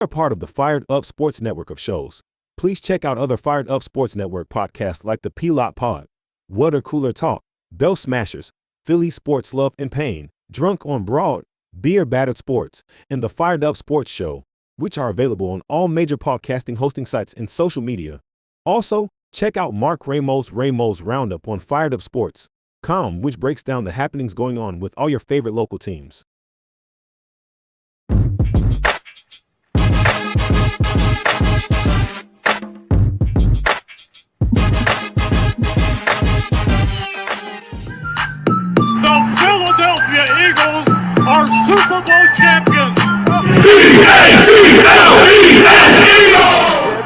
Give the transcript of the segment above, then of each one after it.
are part of the Fired Up Sports Network of shows. Please check out other Fired Up Sports Network podcasts like the P-Lot Pod, Water Cooler Talk, Bell Smashers, Philly Sports Love and Pain, Drunk on Broad, Beer Battered Sports, and the Fired Up Sports Show, which are available on all major podcasting hosting sites and social media. Also, check out Mark Ramos' Roundup on firedupsports.com, which breaks down the happenings going on with all your favorite local teams. The Philadelphia Eagles are Super Bowl champions.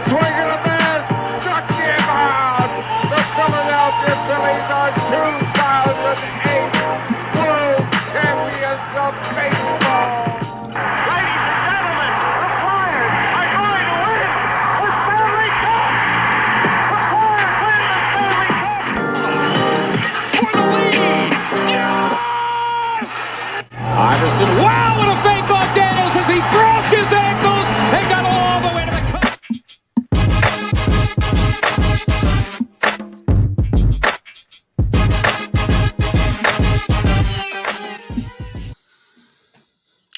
Swing and a miss, struck him out. The Philadelphia Phillies are 2008 World Champions of Baseball. Ladies and gentlemen, the Flyers are going to win the Stanley Cup. The Flyers win the Stanley Cup. For the lead. Yes! Iverson, wow, what a fake off Daniels as he broke his ankles and got all the way to the cup.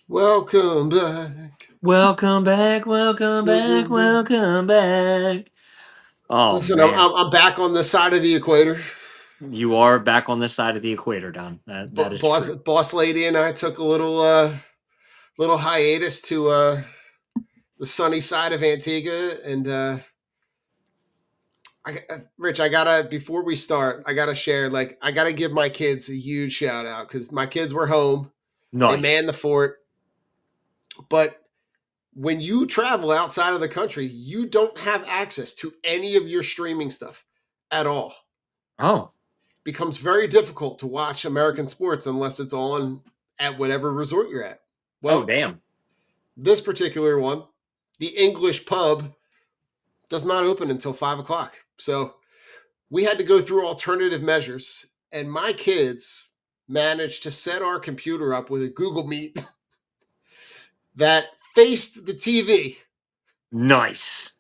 Welcome back. Welcome back, welcome back, welcome back. Oh, Listen, man. I'm back on this side of the equator. You are back on this side of the equator, Don. That is true. Boss lady and I took a little hiatus to the sunny side of Antigua, and Rich, before we start, I gotta share. Like, I gotta give my kids a huge shout out because my kids were home. Nice. They manned the fort. But when you travel outside of the country, you don't have access to any of your streaming stuff at all. Oh, It becomes very difficult to watch American sports unless it's on at whatever resort you're at. Well, damn. This particular one, the English pub, does not open until 5 o'clock. So we had to go through alternative measures, and my kids managed to set our computer up with a Google Meet that faced the TV. Nice.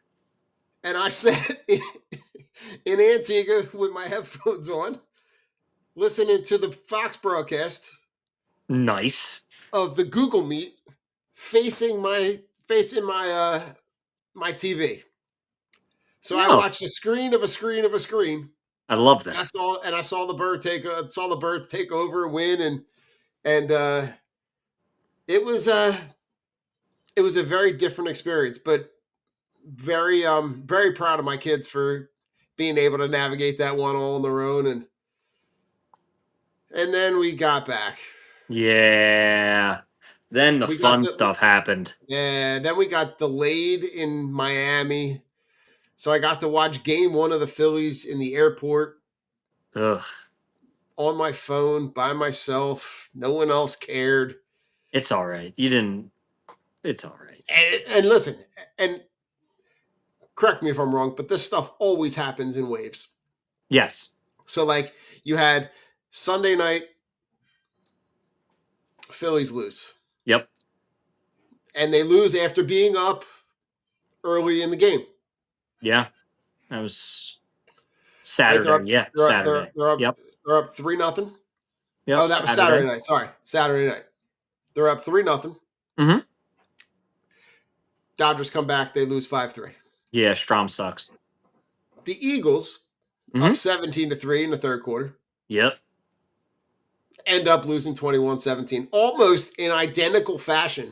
And I sat in Antigua with my headphones on, listening to the Fox broadcast Nice. of the Google Meet facing my TV. So I watched a screen of a screen of a screen. I love And that. I saw the birds take over and win, and it was a very different experience, but very very proud of my kids for being able to navigate that one all on their own, and then we got back. Yeah. Then the fun stuff happened. Yeah, then we got delayed in Miami. So I got to watch game 1 of the Phillies in the airport. Ugh. On my phone by myself. No one else cared. It's all right. You didn't. It's all right. And listen, and correct me if I'm wrong, but this stuff always happens in waves. Yes. So, like, you had Sunday night, Phillies lose. Yep. And they lose after being up early in the game. Yeah. That was Saturday. Right? Saturday. They're up, yep. They're up 3-0. Yep. Oh, that was Saturday night. Sorry. Saturday night. They're up 3-0. Mm-hmm. Dodgers come back. They lose 5-3. Yeah, Strom sucks. The Eagles, up 17-3 in the third quarter. Yep. End up losing 21-17. Almost in identical fashion.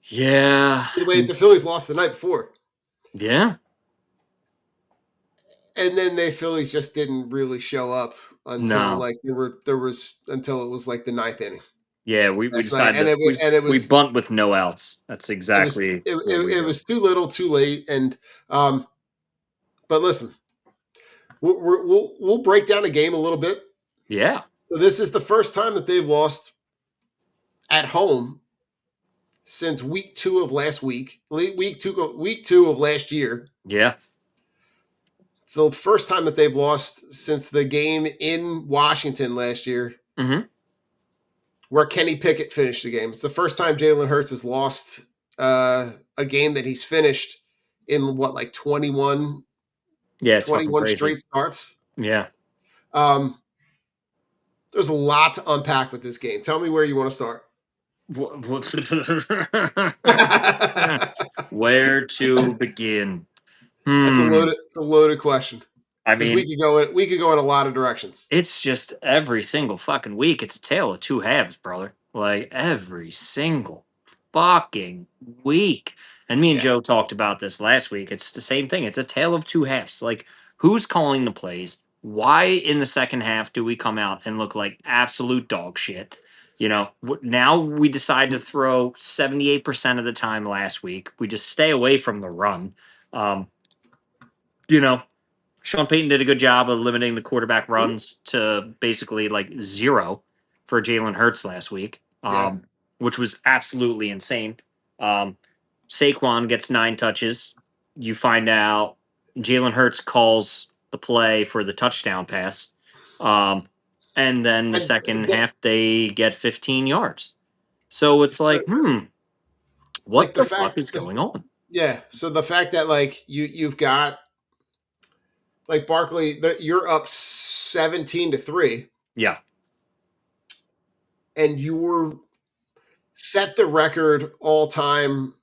Yeah. The way the Phillies lost the night before. Yeah. And then the Phillies just didn't really show up until until it was like the ninth inning. Yeah, we decided we bunt with no outs. That's exactly it was too little, too late, and but listen, we'll break down the game a little bit. Yeah. So this is the first time that they've lost at home since week 2 of last week. Week two of last year. Yeah. It's the first time that they've lost since the game in Washington last year, where Kenny Pickett finished the game. It's the first time Jalen Hurts has lost a game that he's finished in what, like 21, Yeah, it's fucking 21 crazy. straight starts. Yeah. There's a lot to unpack with this game. Tell me where you want to start. Where to begin? That's a loaded question. I Because mean, we could go in a lot of directions. it's just every single fucking week. It's a tale of two halves, brother. Like every single fucking week. And me and Yeah. Joe talked about this last week. It's the same thing. It's a tale of two halves. Like, who's calling the plays? Why in the second half do we come out and look like absolute dog shit? You know, now we decide to throw 78% of the time last week. We just stay away from the run. Um, you know, Sean Payton did a good job of limiting the quarterback runs to basically like zero for Jalen Hurts last week, Yeah. which was absolutely insane. Saquon gets 9 touches. You find out Jalen Hurts calls the play for the touchdown pass. And then the second half, they get 15 yards. So it's like, what like the the fuck fact, is going on? Yeah. So the fact that like you've got like Barkley, you're up 17-3. Yeah. And you're set the record all time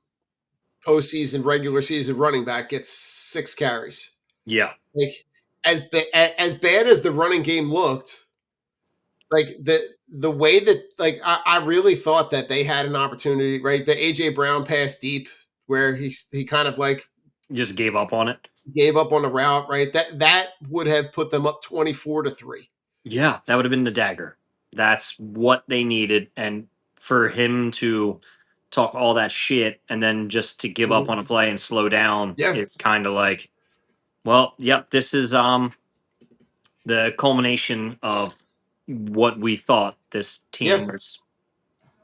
postseason, regular season running back gets 6 carries. Yeah. Like as bad as the running game looked, like the way that like I really thought that they had an opportunity, right? The AJ Brown pass deep where he kind of like Just gave up on it. Gave up on the route, right? That would have put them up 24-3. Yeah, that would have been the dagger. That's what they needed. And for him to talk all that shit and then just to give up on a play and slow down, Yeah. it's kind of like, well, yep, this is the culmination of what we thought this team was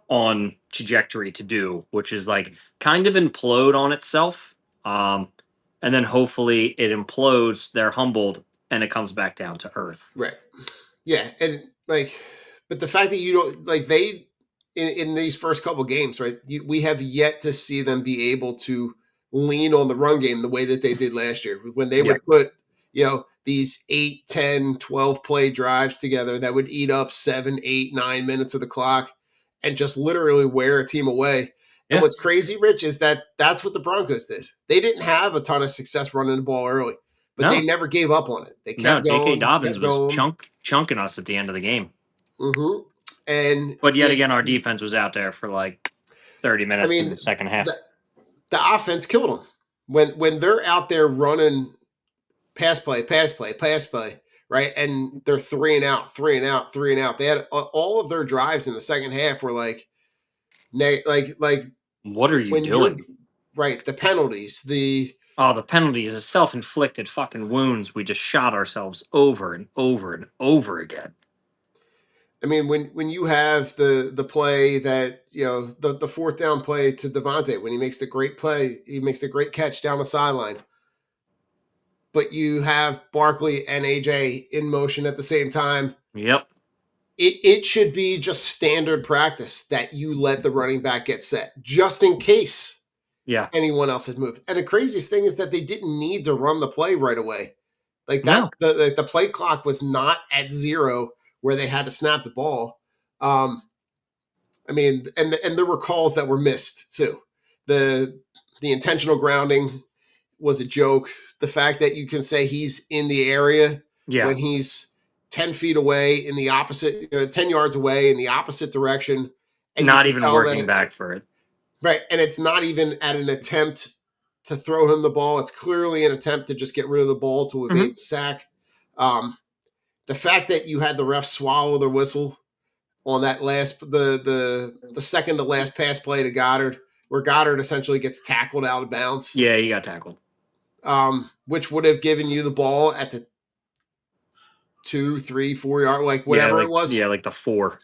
on trajectory to do, which is like kind of implode on itself. And then hopefully it implodes, they're humbled, and it comes back down to earth. Right. Yeah. And like, but the fact that you don't like they in these first couple games, right? We have yet to see them be able to lean on the run game the way that they did last year when they would put, these 8, 10, 12 play drives together that would eat up 7, 8, 9 minutes of the clock and just literally wear a team away. And what's crazy, Rich, is that that's what the Broncos did. They didn't have a ton of success running the ball early, but they never gave up on it. They kept going. J.K. Dobbins was chunking us at the end of the game. Mm-hmm. But yet again, our defense was out there for like 30 minutes in the second half. The offense killed them when they're out there running pass play, right? And they're 3 and out. They had all of their drives in the second half were like what are you doing? Right, the penalties, the penalties, the self-inflicted fucking wounds. We just shot ourselves over and over and over again. I mean, when you have the play that, the 4th down play to Devontae, when he makes the great play, he makes the great catch down the sideline. But you have Barkley and AJ in motion at the same time. Yep. It should be just standard practice that you let the running back get set just in case anyone else has moved. And the craziest thing is that they didn't need to run the play right away. Like that, the play clock was not at 0 where they had to snap the ball. I mean, and there were calls that were missed too. The intentional grounding was a joke. The fact that you can say he's in the area when he's 10 feet away in the opposite, 10 yards away in the opposite direction. And not even working back for it. Right. And it's not even at an attempt to throw him the ball. It's clearly an attempt to just get rid of the ball to evade the sack. The fact that you had the ref swallow their whistle on that the second to last pass play to Goddard, where Goddard essentially gets tackled out of bounds. Yeah, he got tackled. Which would have given you the ball at the 2, 3, 4 yard, like whatever it was. Yeah, like the 4.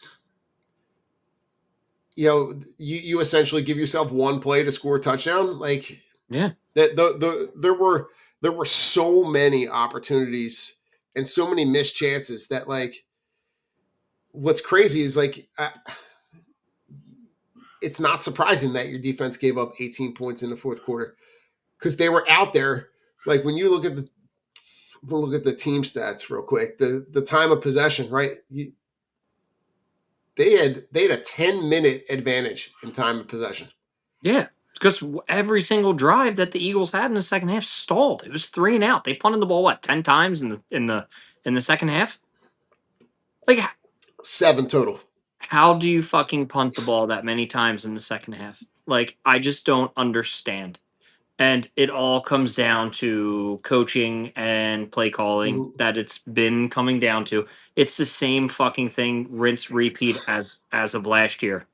You essentially give yourself one play to score a touchdown. Like, there were so many opportunities and so many missed chances that, like, what's crazy is like it's not surprising that your defense gave up 18 points in the fourth quarter because they were out there. Like when you look at the team stats real quick, the time of possession, right? They had a 10-minute advantage in time of possession. Yeah, because every single drive that the Eagles had in the second half stalled. It was 3 and out. They punted the ball 10 times in the second half. Like, 7 total. how do you fucking punt the ball that many times in the second half? Like, I just don't understand. And it all comes down to coaching and play calling Mhm. that it's been coming down to. It's the same fucking thing, rinse repeat as of last year.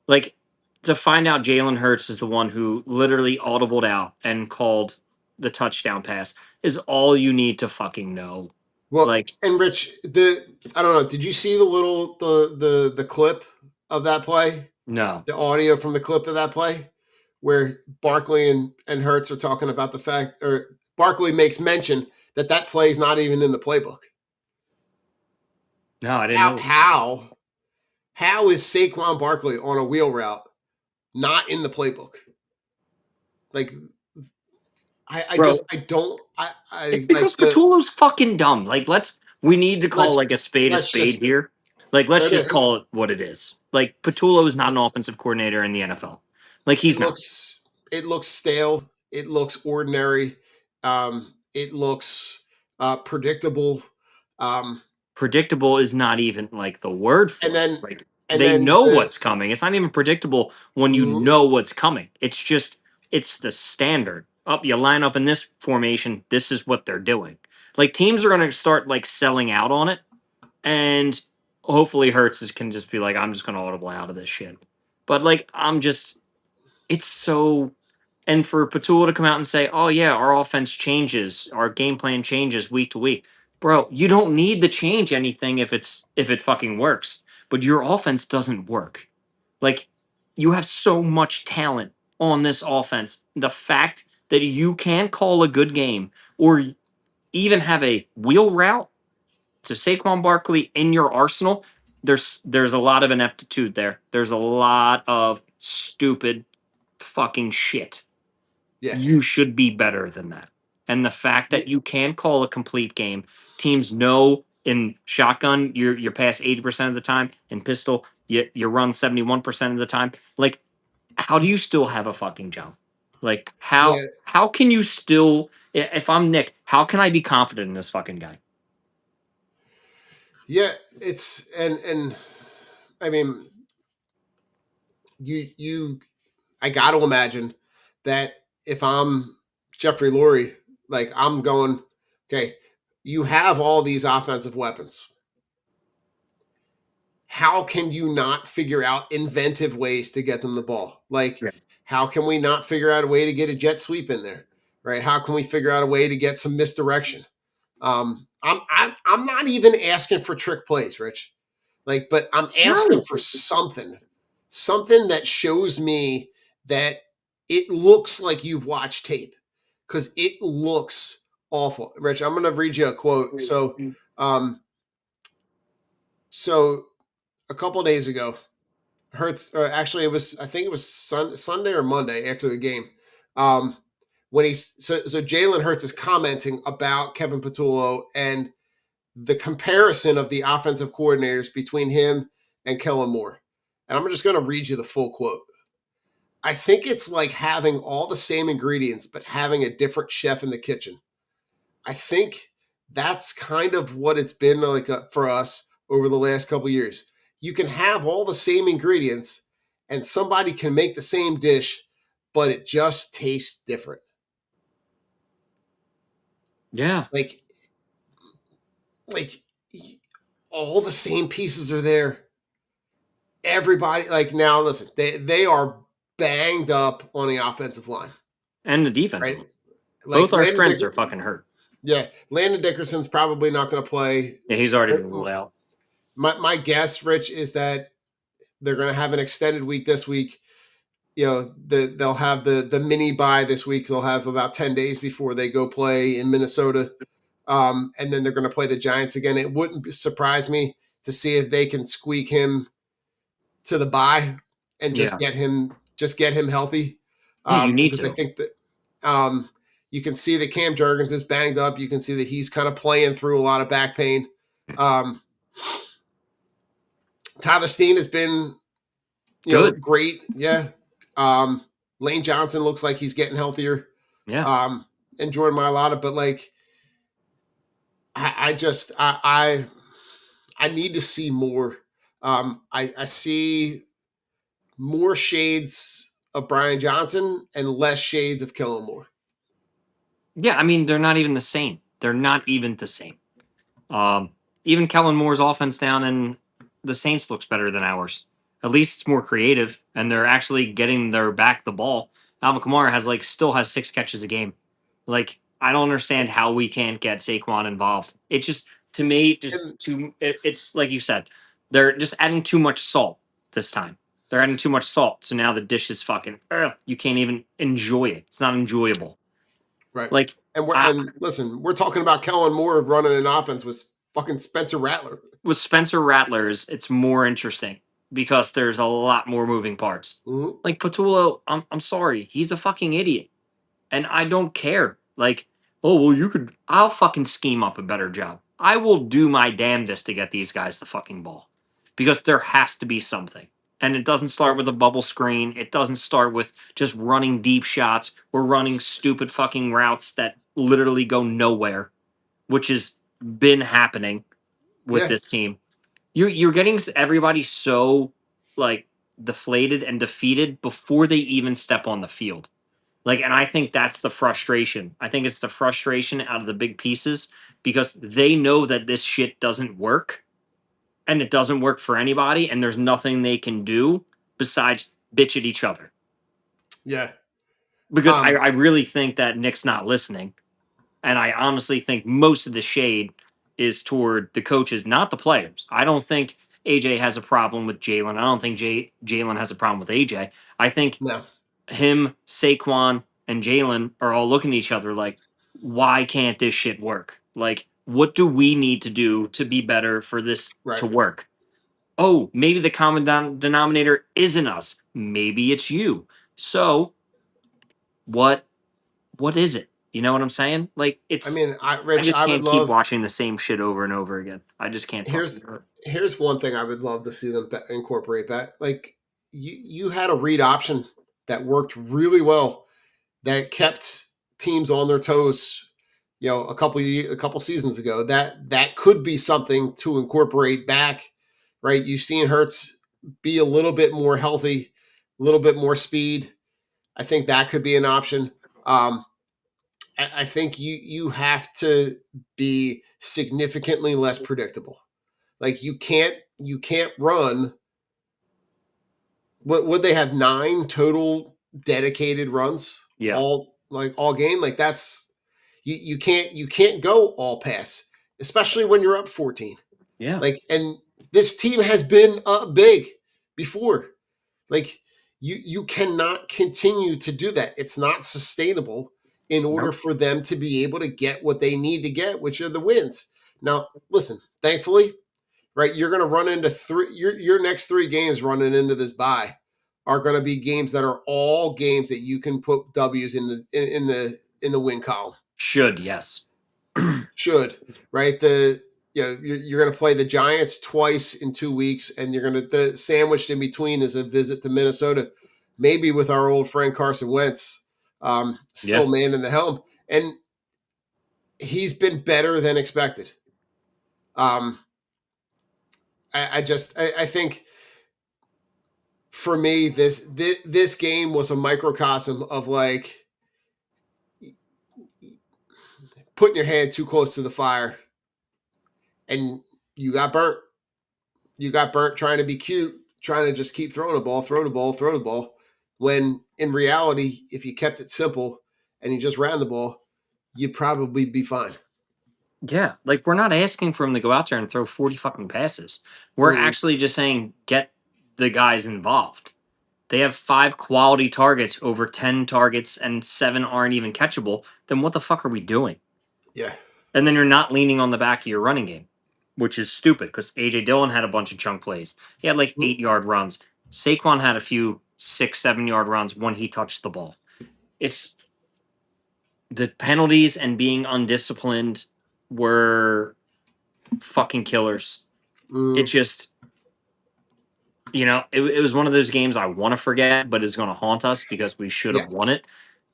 Like, to find out Jalen Hurts is the one who literally audibled out and called the touchdown pass is all you need to fucking know. Well, Like, and Rich, I don't know. Did you see the clip of that play? no. The audio from the clip of that play, where Barkley and Hurts are talking about the fact, or Barkley makes mention that play is not even in the playbook. No, I didn't How know. how is Saquon Barkley on a wheel route not in the playbook? Like I Bro, just I don't it's I because like the Patullo's fucking dumb. Like, we need to call let's like a let's spade just here. Like, let's it just is. call it what it is. Like, Patullo is not an offensive coordinator in the NFL. Like, It he's not. looks it looks stale. It looks ordinary. It looks predictable. Um, Predictable is not even like the word and for it. then Like, and they then know the what's coming. It's not even predictable when you mhm. know what's coming. It's the standard. Up, you line up in this formation. This is what they're doing. Like, teams are going to start like selling out on it, and hopefully can just be like, I'm just going to audible out of this shit. But like, it's so. And for Patul to come out and say, "Oh yeah, our offense changes, our game plan changes week to week," bro, you don't need to change anything if it fucking works. But your offense doesn't work. Like, you have so much talent on this offense. The fact that you can call a good game or even have a wheel route to Saquon Barkley in your arsenal, there's a lot of ineptitude there. There's a lot of stupid fucking shit. Yeah, You should be better than that. And the fact yeah, that you can call a complete game, teams know in shotgun you're past 80% of the time, in pistol you run 71% of the time. Like, how do you still have a fucking job? Like, yeah, how can you still, if I'm Nick, how can I be confident in this fucking guy? yeah. It's and I mean, you I got to imagine that if I'm Jeffrey Lurie, like I'm going, okay, you have all these offensive weapons. How can you not figure out inventive ways to get them the ball? Like, Yeah. how can we not figure out a way to get a jet sweep in there? Right? How can we figure out a way to get some misdirection? I'm not even asking for trick plays, Rich. Like, but I'm asking No. for something that shows me that it looks like you've watched tape because it looks awful. Rich, I'm going to read you a quote. Um, so a couple days ago, Hurts. Actually, I think it was Sunday or Monday after the game. Um, when so Jalen Hurts is commenting about Kevin Patullo and the comparison of the offensive coordinators between him and Kellen Moore. And I'm just going to read you the full quote. I think it's like having all the same ingredients, but having a different chef in the kitchen. I think that's kind of what it's been like for us over the last couple years. You can have all the same ingredients and somebody can make the same dish, but it just tastes different. Yeah. Like like all the same pieces are there. Everybody like now listen, they are banged up on the offensive line, And the defensive right? line. Like Both our strengths are fucking hurt. Yeah, Landon Dickerson's probably not going to play. Yeah, he's already been ruled out. My guess, Rich, is that they're going to have an extended week this week. You know, they'll have the mini bye this week. They'll have about 10 days before they go play in Minnesota. And then they're going to play the Giants again. It wouldn't surprise me to see if they can squeak him to the bye and Yeah. just get him healthy. Yeah, you need Because I to. think that you can see that Cam Jurgens is banged up. You can see that he's kind of playing through a lot of back pain. Tyler Steen has been, Good. great. Yeah. Lane Johnson looks like he's getting healthier. Yeah. And Jordan Mailata, but like, I need to see more. I see more shades of Brian Johnson and less shades of Kellen Moore. Yeah, I mean, they're not even the same. They're not even the same. Um, Even Kellen Moore's offense down in the Saints looks better than ours. At least it's more creative, and they're actually getting their back the ball. Alvin Kamara still has 6 catches a game. Like, I don't understand how we can't get Saquon involved. It just, to me, And it's like you said, they're just adding too much salt this time. They're adding too much salt, so now the dish is fucking. You can't even enjoy it. It's not enjoyable. right. Like, I, And listen, we're talking about Kellen Moore running an offense with fucking Spencer Rattler. with Spencer Rattlers, it's more interesting because there's a lot more moving parts. Mhm. Like Patullo, I'm sorry, he's a fucking idiot, and I don't care. Like, oh well, I'll fucking scheme up a better job. I will do my damnedest to get these guys the fucking ball, because there has to be something. And it doesn't start with a bubble screen. It doesn't start with just running deep shots. We're running stupid fucking routes that literally go nowhere, which has been happening with Yeah. this team. You're getting everybody so like deflated and defeated before they even step on the field. Like, and I think that's the frustration. I think it's the frustration out of the big pieces because they know that this shit doesn't work, and it doesn't work for anybody, and there's nothing they can do besides bitch at each other. Yeah. Because Um, I really think that Nick's not listening. And I honestly think most of the shade is toward the coaches, not the players. I don't think AJ has a problem with Jalen. I don't think Jalen has a problem with AJ. I think no. him, Saquon, and Jalen are all looking at each other like, why can't this shit work? Like, what do we need to do to be better for this Right. to work? Oh, maybe the common denominator isn't us. Maybe it's you. So what what is it? You know what I'm saying? Like, I it's mean, I Rich, just I would can't keep love. watching the same shit over and over again. I just can't fucking Here's do it. here's one thing I would love to see them incorporate that. Like, you had a read option that worked really well, that kept teams on their toes. A couple seasons ago, that could be something to incorporate back. Right? You've seen Hurts be a little bit more healthy, a little bit more speed. I think that could be an option. Um, I think you have to be significantly less predictable. Like, you can't run. What would they have, 9 dedicated runs Yeah. all game? Like, that's you can't go all pass, especially when you're up 14. Yeah. Like, and this team has been up big before. Like, you cannot continue to do that. It's not sustainable in order Nope. for them to be able to get what they need to get, which are the wins. Now, listen, thankfully, right, you're going to run into your next 3 games running into this bye are going to be games that are all games that you can put W's in the win column. Should, yes. Should, right? You're going to play the Giants twice in 2 weeks, and you're going to, the sandwiched in between is a visit to Minnesota, maybe with our old friend Carson Wentz, Yeah. still man in the helm, and he's been better than expected. Um, I think for me this game was a microcosm of like putting your hand too close to the fire, and you got burnt. You got burnt trying to be cute, trying to just keep throwing the ball, throw the ball, throw the ball. When in reality, if you kept it simple and you just ran the ball, you'd probably be fine. Yeah. Like, we're not asking for him to go out there and throw 40 fucking passes. We're Mm, actually just saying get the guys involved. They have 5 quality targets over 10 targets and 7 aren't even catchable. Then what the fuck are we doing? yeah. And then you're not leaning on the back of your running game, which is stupid because AJ Dillon had a bunch of chunk plays. He had like Mm, 8-yard runs. Saquon had a few 6-7 yard runs when he touched the ball. It's the penalties and being undisciplined were fucking killers. It just, it was one of those games I want to forget, but is going to haunt us because we should Yeah. have won it.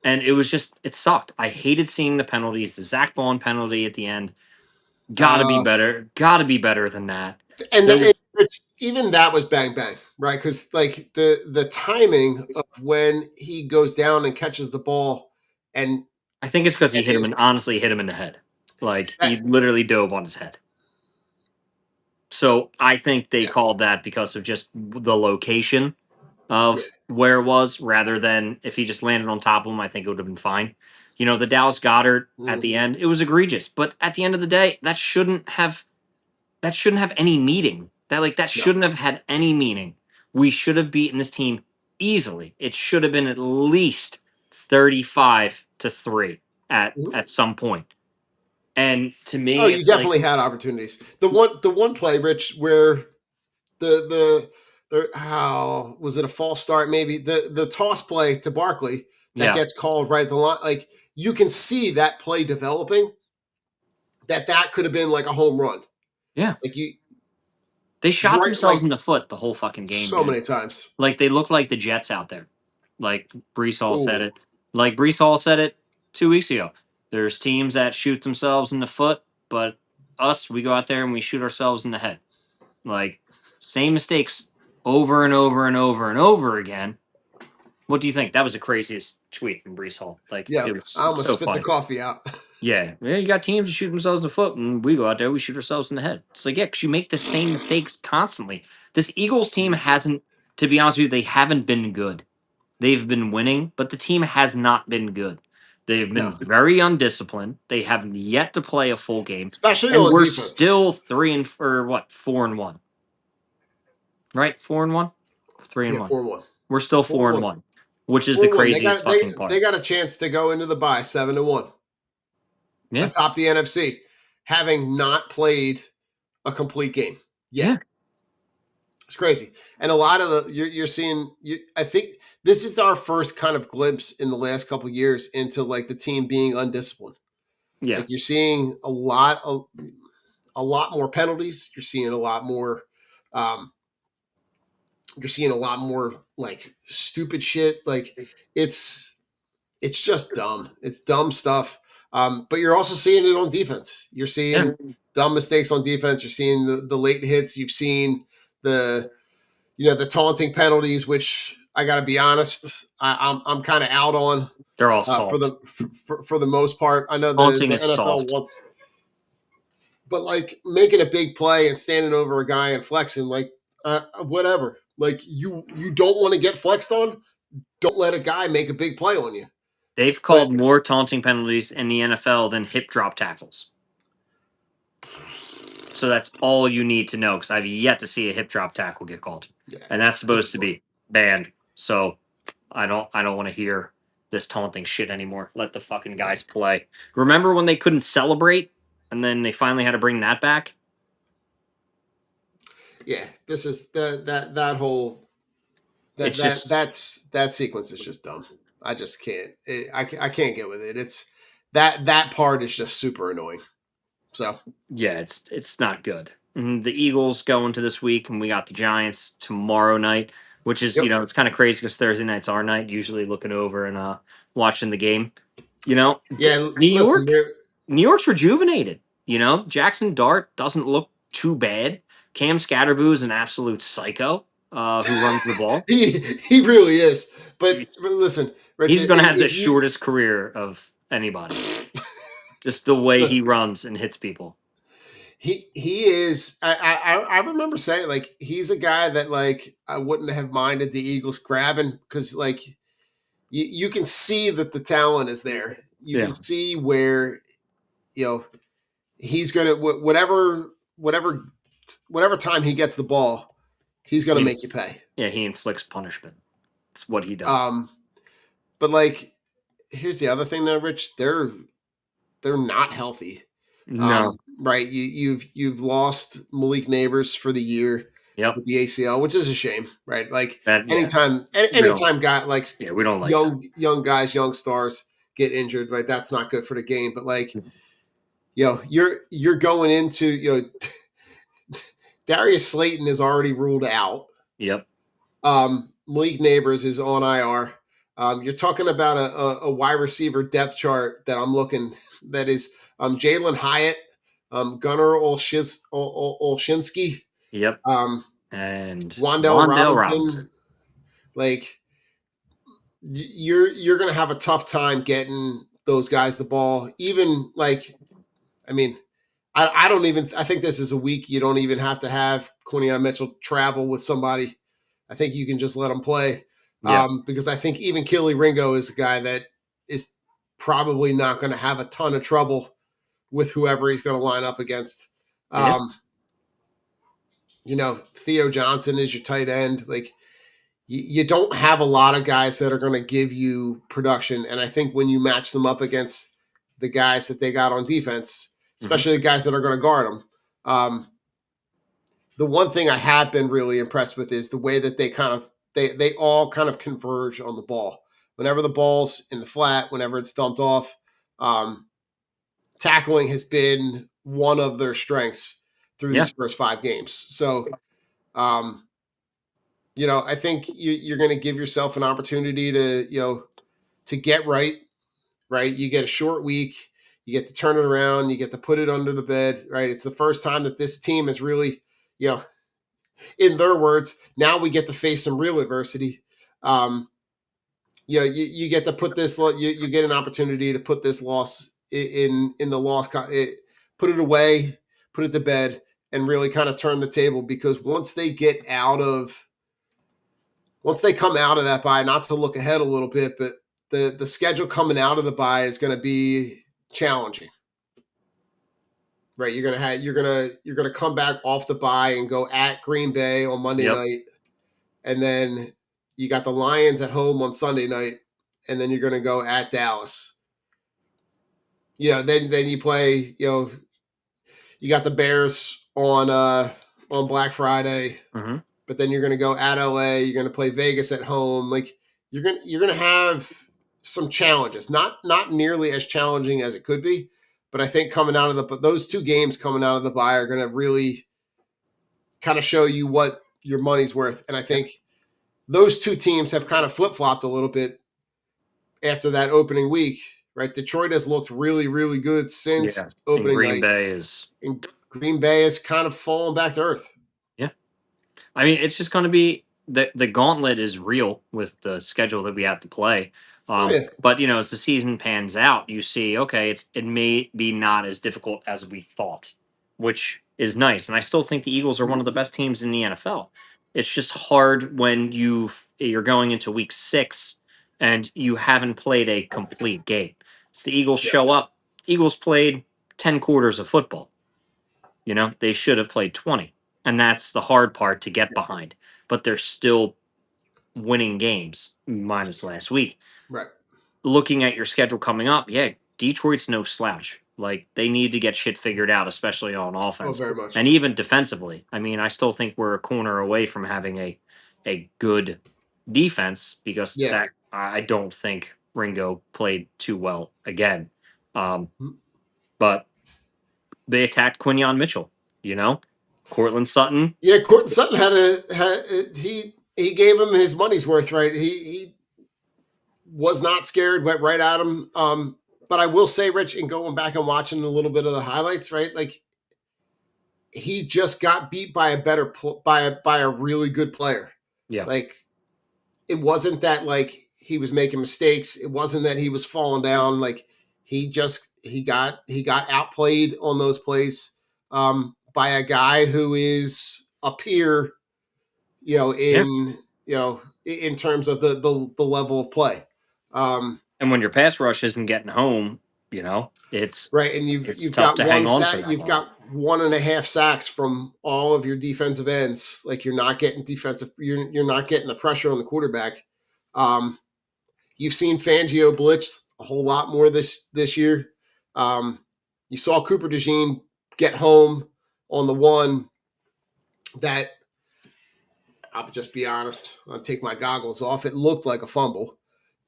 And it was just, it sucked. I hated seeing the penalties. The Zach Bond penalty at the end. Gotta be better. Gotta be better than that. And, There was, even that was bang bang, right? Because like the timing of when he goes down and catches the ball, and I think it's because he hit him his and honestly hit him in the head. Like he that, literally dove on his head. So I think they yeah, called that because of just the location yeah. of where it was, rather than if he just landed on top of him, I think it would have been fine. The Dallas Goddard at Mm, the end, it was egregious, but at the end of the day, that shouldn't have any meaning. That no. shouldn't have had any meaning. We should have beaten this team easily. It should have been at least 35-3 Mhm. at some point. And to Oh, me, you it's like, definitely had opportunities. The one play, Rich, where the how was it a false start? Maybe the toss play to Barkley that yeah, gets called right at the line. Like you can see that play developing. That could have been like a home run. yeah. Like you They shot right themselves like in the foot the whole fucking game, so dude. many times. Like they look like the Jets out there. Like Brees Hall said Oh it. Like Brees Hall said it 2 weeks ago. There's teams that shoot themselves in the foot, but us, we go out there and we shoot ourselves in the head. Like same mistakes over and over and over and over again. What do you think? That was the craziest tweet from Brees Hall. Like yeah, it I was almost so spit the funny. coffee out. Yeah, you got teams that shoot themselves in the foot, and we go out there, we shoot ourselves in the head. It's like, yeah, because you make the same mistakes constantly. This Eagles team hasn't, to be honest with you, they haven't been good. They've been winning, but the team has not been good. They've been No, very undisciplined. They haven't yet to play a full game, especially and on we're defense. still 4-1, right? 4-1, 3 and Yeah, one. 4-1. We're still Four 4 and and one. one, which is the 4-1. They craziest got fucking they part. got a chance to go into the bye 7-1 Yeah, atop the NFC, having not played a complete game yet. yeah, It's crazy, and a lot of the you're seeing. I think this is our first kind of glimpse in the last couple of years into like the team being undisciplined. yeah. Like you're seeing a lot more penalties. You're seeing a lot more. Um, you're seeing a lot more like stupid shit. Like it's it's just dumb. It's dumb stuff. But you're also seeing it on defense. You're Yeah. seeing dumb mistakes on defense. You're seeing the late hits. You've seen the the taunting penalties, which I got to be honest, I'm kind of out on They're all for soft. the most part. I know Taunting the is NFL soft. wants, but like making a big play and standing over a guy and flexing, like whatever. Like you don't want to get flexed on. Don't let a guy make a big play on you. They've But called more taunting penalties in the NFL than hip drop tackles. So that's all you need to know, because I've yet to see a hip drop tackle get called, yeah, and that's it's supposed to be banned. So I don't want to hear this taunting shit anymore. Let the fucking yeah. guys play. Remember when they couldn't celebrate, and then they finally had to bring that back? Yeah, this is that whole It's just that sequence is just dumb. I just can't. I can't get with it. It's that part is just super annoying. So yeah, it's not good. The Eagles go into this week, and we got the Giants tomorrow night, which is, yep. it's kind of crazy because Thursday night's our night. Usually looking over and watching the game. Yeah, New listen, York, New York's rejuvenated. Jackson Dart doesn't look too bad. Cam Scatterboo is an absolute psycho who runs the ball. he really is. But He's listen, Rich, he's going to have the if you shortest career of anybody. Just the way he listen, runs and hits people. he is. I remember saying like he's a guy that like I wouldn't have minded the Eagles grabbing because like you can see that the talent is there. You Yeah. can see where he's gonna whatever time he gets the ball, he's gonna He make you inf- pay. yeah, he inflicts punishment. It's what he does. Um, but like, here's the other thing though, Rich. They're not healthy. No. Right? You've lost Malik Neighbors for the year. Yep. with the ACL, which is a shame, right? Like That, yeah. anytime guy like Yeah, we don't like that. young guys, young stars get injured, right? That's not good for the game. But like, you're going into Darius Slayton is already ruled out. Yep. Malik Neighbors is on IR. You're talking about a wide receiver depth chart that I'm looking that is Jalen Hyatt, Gunnar Olszynski, Yep. um, And Wandell Wandale Robinson. Like you're gonna have a tough time getting those guys the ball. Even like, I mean, I don't even. I think this is a week you don't even have to have Quinion Mitchell travel with somebody. I think you can just let him play Yeah. because I think even Kelly Ringo is a guy that is probably not going to have a ton of trouble with whoever he's going to line up against. Yeah. Theo Johnson is your tight end. Like you don't have a lot of guys that are going to give you production, and I think when you match them up against the guys that they got on defense, especially the guys that are going to guard them. The one thing I have been really impressed with is the way that they all kind of converge on the ball. Whenever the ball's in the flat, whenever it's dumped off, tackling has been one of their strengths through Yeah. these first 5 games. So, I think you're going to give yourself an opportunity to get right. You get a short week. You get to turn it around. You get to put it under the bed, right? It's the first time that this team is really, in their words, now we get to face some real adversity. You get to put this, you get an opportunity to put this loss in the loss, put it away, put it to bed, and really kind of turn the table, because once they come out of that bye, not to look ahead a little bit, but the schedule coming out of the bye is going to be challenging. Right, you're gonna come back off the bye and go at Green Bay on Monday night, and then you got the Lions at home on Sunday night, and then you're gonna go at Dallas. Then you play. You got the Bears on Black Friday, but then you're gonna go at LA. You're gonna play Vegas at home. Like you're gonna have some challenges, not nearly as challenging as it could be. But I think those 2 games coming out of the bye are going to really kind of show you what your money's worth. And I think those 2 teams have kind of flip-flopped a little bit after that opening week, right? Detroit has looked really, really good since opening night. And Green Bay is kind of fallen back to earth. Yeah. I mean, it's just going to be the gauntlet is real with the schedule that we have to play. But as the season pans out, you see, okay, it may be not as difficult as we thought, which is nice. And I still think the Eagles are one of the best teams in the NFL. It's just hard when you're going into week 6 and you haven't played a complete game. So the Eagles show up. Eagles played 10 quarters of football. They should have played 20. And that's the hard part to get behind. But they're still winning games, minus last week. Right. Looking at your schedule coming up, Detroit's no slouch. Like, they need to get shit figured out, especially on offense. Oh, very much. And even defensively. I mean, I still think we're a corner away from having a good defense, because that I don't think Ringo played too well again. But they attacked Quinion Mitchell, Cortland Sutton. Yeah, Cortland Sutton he gave him his money's worth, right? He was not scared, went right at him. But I will say, Rich, in going back and watching a little bit of the highlights, right? Like he just got beat by a really good player. Yeah. Like it wasn't that like he was making mistakes. It wasn't that he was falling down. Like he got outplayed on those plays by a guy who is a peer, in terms of the level of play. And when your pass rush isn't getting home, it's right. And you've got one sack. You've got 1.5 sacks from all of your defensive ends. Like you're not getting you're not getting the pressure on the quarterback. You've seen Fangio blitz a whole lot more this year. You saw Cooper DeJean get home on the one that I'll just be honest. I'll take my goggles off. It looked like a fumble.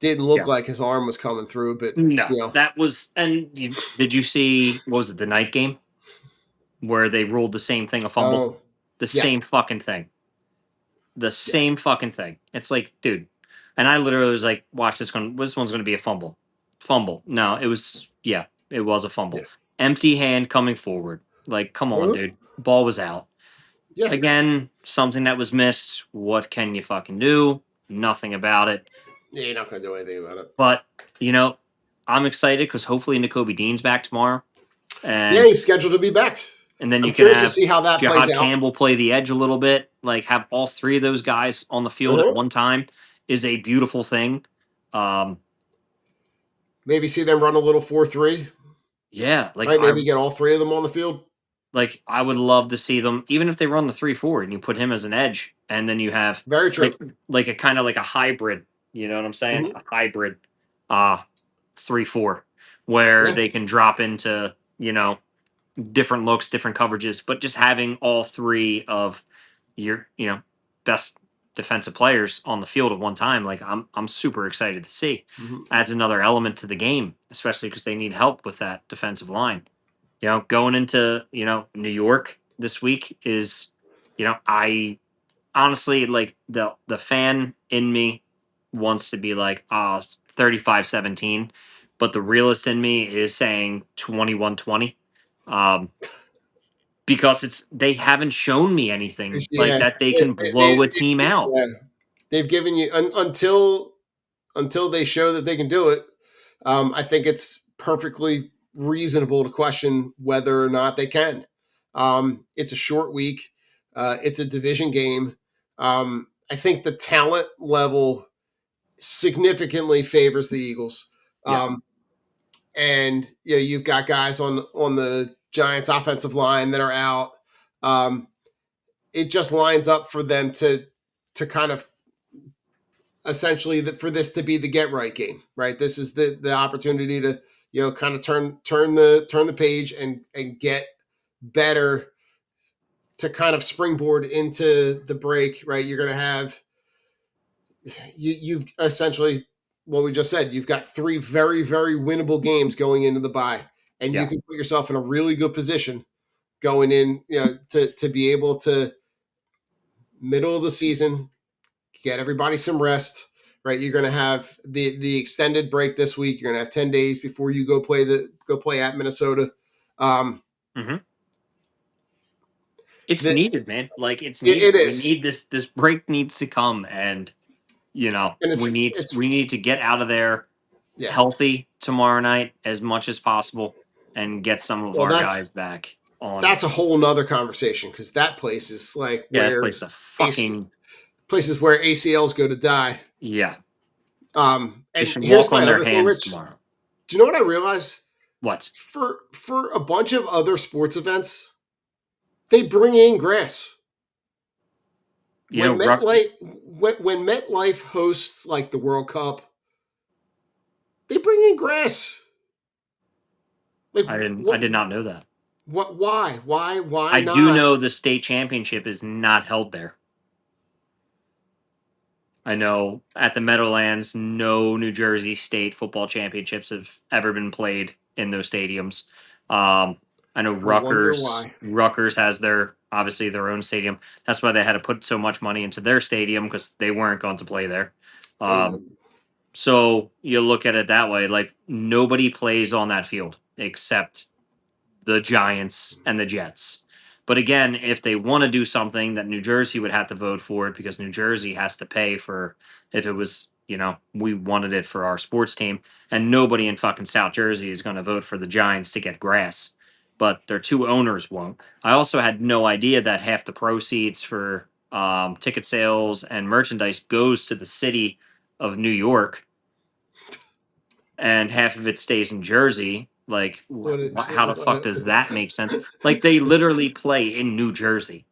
Didn't look Yeah. like his arm was coming through, but No, you know. that was. And did you see? What was it, the night game where they ruled the same thing a fumble? Oh, The yes. same fucking thing. The Yeah. same fucking thing. It's like, dude. And I literally was like, watch this one. This one's going to be a fumble. Fumble. No, it was. Yeah, it was a Yeah. fumble. Empty hand coming forward. Like, come on, Uh-huh. dude. Ball was out. Yeah. Again, something that was missed. What can you fucking do? Nothing about it. Yeah, you're not going to do anything about it. But I'm excited because hopefully N'Kobe Dean's back tomorrow, Yeah, and he's scheduled to be back. then you I'm can curious to have see how that plays Jahad out. Campbell play the edge a little bit. Like have all three of those guys on the field at Uh-huh. one time is a beautiful thing. Maybe see them run a little 4-3, Yeah, like right? Maybe get all three of them on the field. I would love to see them, even if they run the 3-4 and you put him as an edge, and then you have Very true. like a kind of like a hybrid. You know what I'm saying? Mhm. A hybrid, 3-4, where Yeah. they can drop into different looks, different coverages, but just having all three of your best defensive players on the field at one time, like I'm super excited to see. Mhm. Adds another element to the game, especially because they need help with that defensive line. Going into New York this week is, I honestly like the fan in me wants to be like 35-17, but the realist in me is saying 21-20. Um, because they haven't shown me anything like Yeah. that they They, can they, blow a team out. yeah. They've given you until they show that they can do it. I think it's perfectly reasonable to question whether or not they can. It's a short week. It's a division game. I think the talent level significantly favors the Eagles. Yeah. And you've got guys on the Giants offensive line that are out. It just lines up for them to kind of essentially for this to be the get right game, right? This is the opportunity to kind of turn the page and get better, to kind of springboard into the break, right? You're going to have you essentially what we just said. You've got three very very winnable games going into the bye, and you Yeah. can put yourself in a really good position going in, to be able to middle of the season get everybody some rest, right? You're going to have the extended break this week. You're going to have 10 days before you go play at Minnesota. Mm-hmm. It's The, needed, man. Like it's it needed. We is, need this break needs to come, and and we need it's we need to get out of there yeah. healthy tomorrow night as much as possible and get some of Well, our guys back on. that's a whole nother conversation, because that place is like Yeah, that where place a fucking places where ACLs go to die. yeah. They And should here's walk my on their other thing, hands Rich. tomorrow. Do you know what I realized? What? For a bunch of other sports events, they bring in grass. When Ruck, MetLife hosts like the World Cup, they bring in grass. Like I what? did not know that. What? Why? Why I do not? know the state championship is not held there. I know at the Meadowlands, no New Jersey State football championships have ever been played in those stadiums. I know I wonder Rutgers. why. Rutgers has obviously their own stadium. That's why they had to put so much money into their stadium because they weren't going to play there. Amen. So you look at it that way, like nobody plays on that field except the Giants and the Jets. But again, if they want to do something, that New Jersey would have to vote for it because New Jersey has to pay for if it was, we wanted it for our sports team. And nobody in fucking South Jersey is going to vote for the Giants to get grass. But their two owners won't. I also had no idea that half the proceeds for ticket sales and merchandise goes to the city of New York and half of it stays in Jersey. Like, how the fuck does that make sense? Like, they literally play in New Jersey,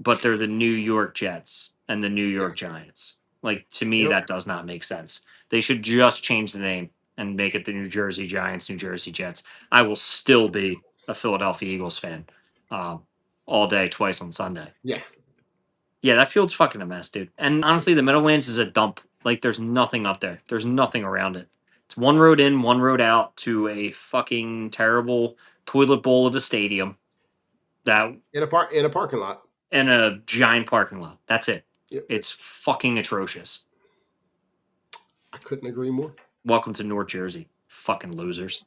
but they're the New York Jets and the New Yeah. York Giants. Like, to me, Yep. that does not make sense. They should just change the name and make it the New Jersey Giants, New Jersey Jets. I will still be a Philadelphia Eagles fan all day, twice on Sunday. Yeah. Yeah, that field's fucking a mess, dude. And honestly, the Meadowlands is a dump. Like, there's nothing up there. There's nothing around it. It's one road in, one road out to a fucking terrible toilet bowl of a stadium that In a parking lot. and a giant parking lot. That's it. Yep. It's fucking atrocious. I couldn't agree more. Welcome to North Jersey, fucking losers.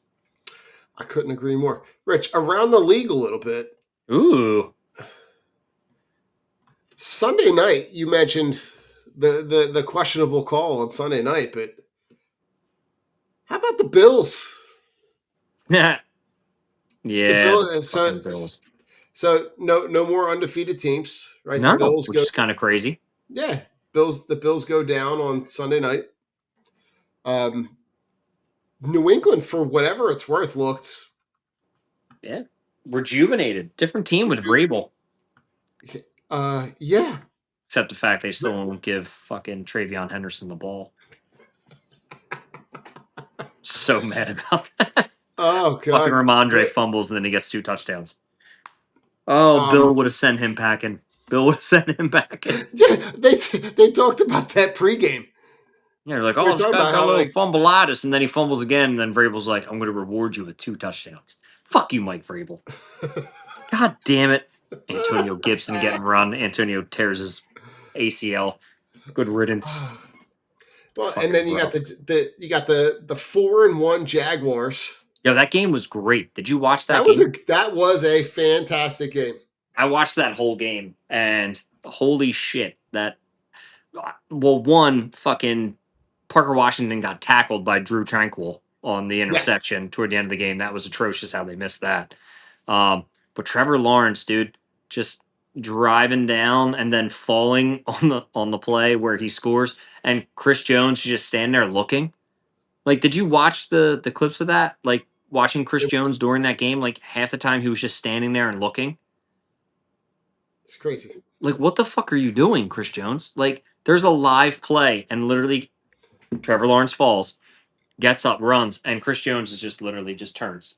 I couldn't agree more. Rich, around the league a little bit. Ooh, Sunday night, you mentioned the questionable call on Sunday night, but how about the Bills? yeah, the So fucking Bills. so no more undefeated teams, right? The No, Bills which go is kind of crazy. yeah, the Bills go down on Sunday night. New England, for whatever it's worth, looked Yeah, rejuvenated, different team with Vrabel. yeah. Except the fact they still won't give fucking Travion Henderson the ball. So mad about that. Oh Fucking god. Ramondre fumbles and then he gets 2 touchdowns. Oh, Bill would have sent him packing. Bill would have sent him packing. Yeah, they talked about that pregame. Yeah, they're like, We were oh, this talking guy's about got a how little like fumbleitis, and then he fumbles again, and then Vrabel's like, I'm going to reward you with 2 touchdowns. Fuck you, Mike Vrabel. God damn it. Antonio Gibson getting run. Antonio tears his ACL. Good riddance. well, and Fucking then you got rough. the 4-1 Jaguars. Yo, that game was great. Did you watch that That was a fantastic game. I watched that whole game, and holy shit, one fucking Parker Washington got tackled by Drew Tranquil on the Yes. interception toward the end of the game. That was atrocious how they missed that. But Trevor Lawrence, dude, just driving down and then falling on the play where he scores, and Chris Jones just standing there looking. Like, did you watch the clips of that? Like watching Chris It- Jones during that game, like half the time he was just standing there and looking. It's crazy. Like, what the fuck are you doing, Chris Jones? Like, there's a live play, and literally Trevor Lawrence falls, gets up, runs, and Chris Jones is just literally just turns.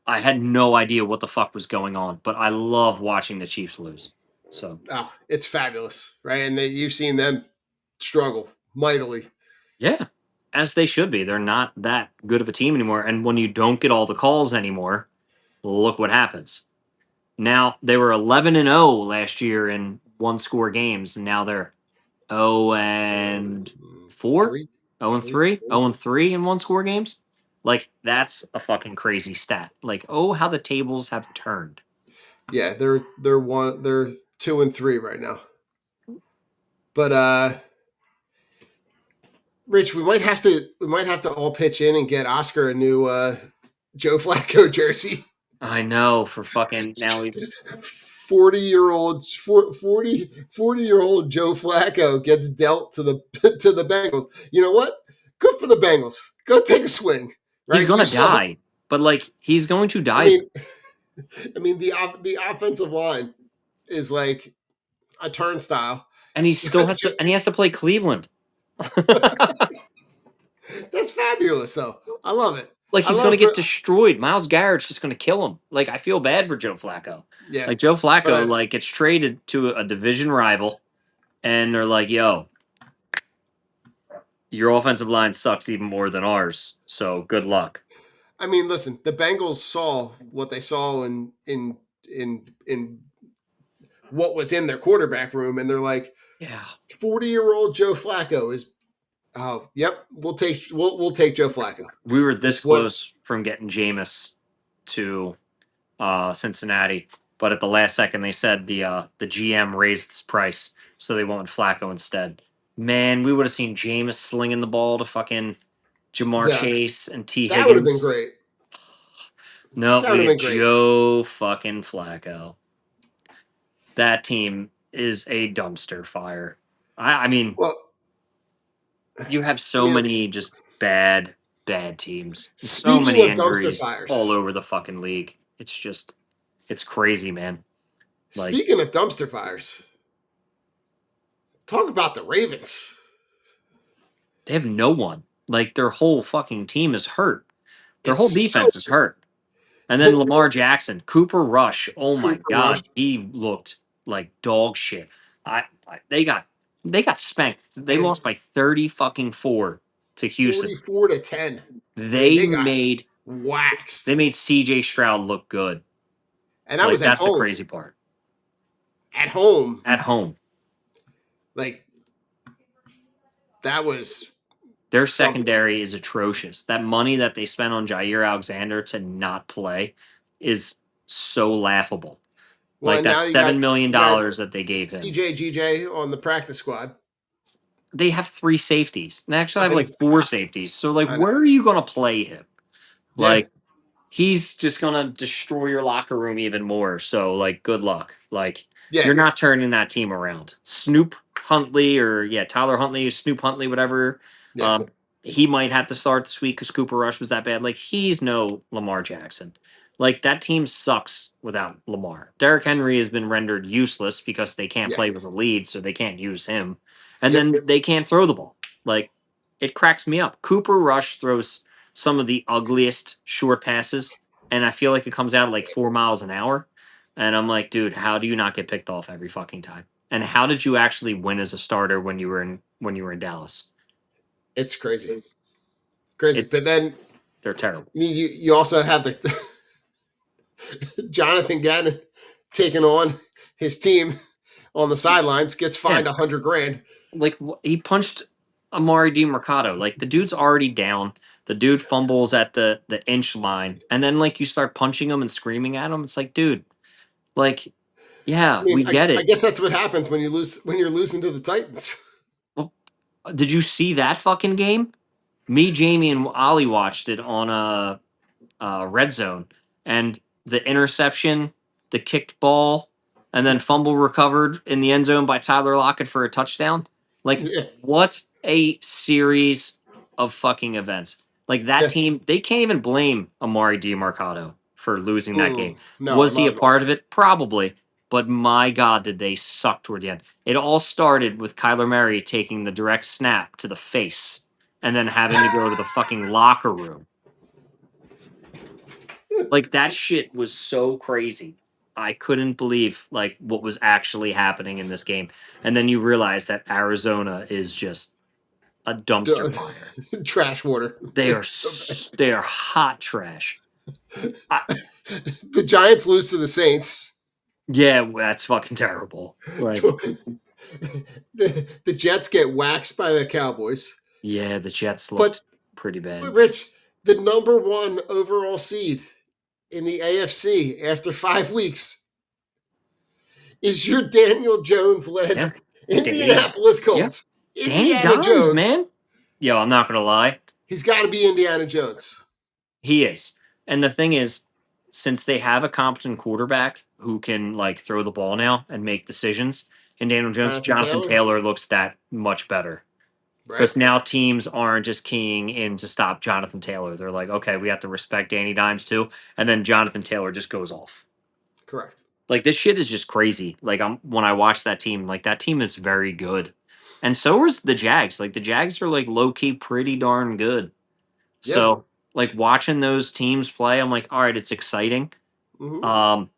I had no idea what the fuck was going on, but I love watching the Chiefs lose. So Oh, it's fabulous, right? And you've seen them struggle mightily. yeah, as they should be. They're not that good of a team anymore. And when you don't get all the calls anymore, look what happens. Now they were 11-0 last year in 1-score games, and now they're 0-4, 3, 0-3, 0-3 in 1-score games. Like, that's a fucking crazy stat. Like, oh, how the tables have turned. Yeah, they're 2-3 right now. But Rich, we might have to all pitch in and get Oscar a new Joe Flacco jersey. I know, for fucking now he's 40-year-old 40-year-old Joe Flacco gets dealt to the to the Bengals. You know what? Good for the Bengals. Go take a swing. Right? he's gonna die, but like he's going to die. I mean the offensive line is like a turnstile. And he still has to, and he has to play Cleveland. That's fabulous, though. I love it. Like, I he's love going to get for- destroyed. Miles Garrett's just going to kill him. Like, I feel bad for Joe Flacco. Yeah, Like, Joe but Flacco, like, gets traded to a division rival, and they're like, yo, your offensive line sucks even more than ours, so good luck. I mean, listen, the Bengals saw what they saw in what was in their quarterback room, and they're like, Yeah. 40-year-old Joe Flacco is. Oh, yep. We'll take Joe Flacco. We were this It's what- close from getting Jameis to Cincinnati, but at the last second they said the GM raised his price, so they went Flacco instead. Man, we would have seen Jameis slinging the ball to fucking Jamar Yeah. Chase and T. That would have been Higgins. great. No, That we would've had been great. Joe fucking Flacco. That team is a dumpster fire. I mean, Well, you have so Yeah. many just bad teams. So Speaking many of dumpster injuries fires. all over the fucking league. It's crazy, man. Like, speaking of dumpster fires, talk about the Ravens. they have no one. Like, their whole fucking team is hurt. Their It's whole defense is hurt. And then Lamar Jackson, Cooper Rush. Oh my Cooper God, Rush. he looked like dog shit. They got spanked. They And lost by 34 to Houston. 44-10. I mean, They they got made waxed. CJ Stroud look good. And that Like was at that's the home. crazy part. At home. At home. Like, that was Their something. secondary is atrocious. That money that they spent on Jair Alexander to not play is so laughable. Well, Like and that's now $7 million that they gave him. CJ on the practice squad. They have 3 safeties. They actually have I- like 4 safeties. So like, I know. where are you gonna play him? Yeah. Like, he's just gonna destroy your locker room even more. So like, good luck. Like, Yeah. you're not turning that team around. Snoop Huntley or Tyler Huntley, Snoop Huntley, whatever. Yeah. He might have to start this week because Cooper Rush was that bad. Like, he's no Lamar Jackson. Like, that team sucks without Lamar. Derrick Henry has been rendered useless because they can't Yeah. play with a lead, so they can't use him. And Yep. then they can't throw the ball. Like, it cracks me up. Cooper Rush throws some of the ugliest short passes, and I feel like it comes out at like 4 miles an hour. And I'm like, dude, how do you not get picked off every fucking time? And how did you actually win as a starter when you were in Dallas? It's crazy. Crazy. But then They're terrible. you also have the Jonathan Gannon taking on his team on the sidelines, gets fined $100,000. Like, he punched Amari DiMercato. Like, the dude's already down. The dude fumbles at the inch line, and then like you start punching him and screaming at him. It's like, dude, like, yeah, I mean, we get I it. guess that's what happens when you're losing to the Titans. Did you see that fucking game? Me, Jamie, and Ollie watched it on Red Zone, and the interception, the kicked ball, and then fumble recovered in the end zone by Tyler Lockett for a touchdown. Like, Yeah. what a series of fucking events. Like, that Yeah. team, they can't even blame Amari DiMercato for losing that game. No, Was he a not at all. part of it? Probably. But my God, did they suck toward the end. It all started with Kyler Murray taking the direct snap to the face and then having to go to the fucking locker room. Like, that shit was so crazy. I couldn't believe like what was actually happening in this game. And then you realize that Arizona is just a dumpster fire. Trash water. They are hot trash. The Giants lose to the Saints. Yeah, that's fucking terrible. Like, the Jets get waxed by the Cowboys. yeah, the Jets looked pretty But bad. Rich, the number 1 overall seed in the AFC after 5 weeks is your Daniel Jones led Yeah. Indianapolis Colts. Danny Indiana Dimes, Jones, man. Yo, I'm not gonna lie. He's got to be Indiana Jones. He is. And the thing is, since they have a competent quarterback who can like throw the ball now and make decisions, and Daniel Jones, Jonathan Taylor looks that much better. Because now teams aren't just keying in to stop Jonathan Taylor. They're like, okay, we have to respect Danny Dimes too. And then Jonathan Taylor just goes off. Correct. Like, this shit is just crazy. Like, when I watch that team, like, that team is very good. And so is the Jags. Like, the Jags are like low-key pretty darn good. Yeah. So, like, watching those teams play, I'm like, all right, it's exciting. Mhm.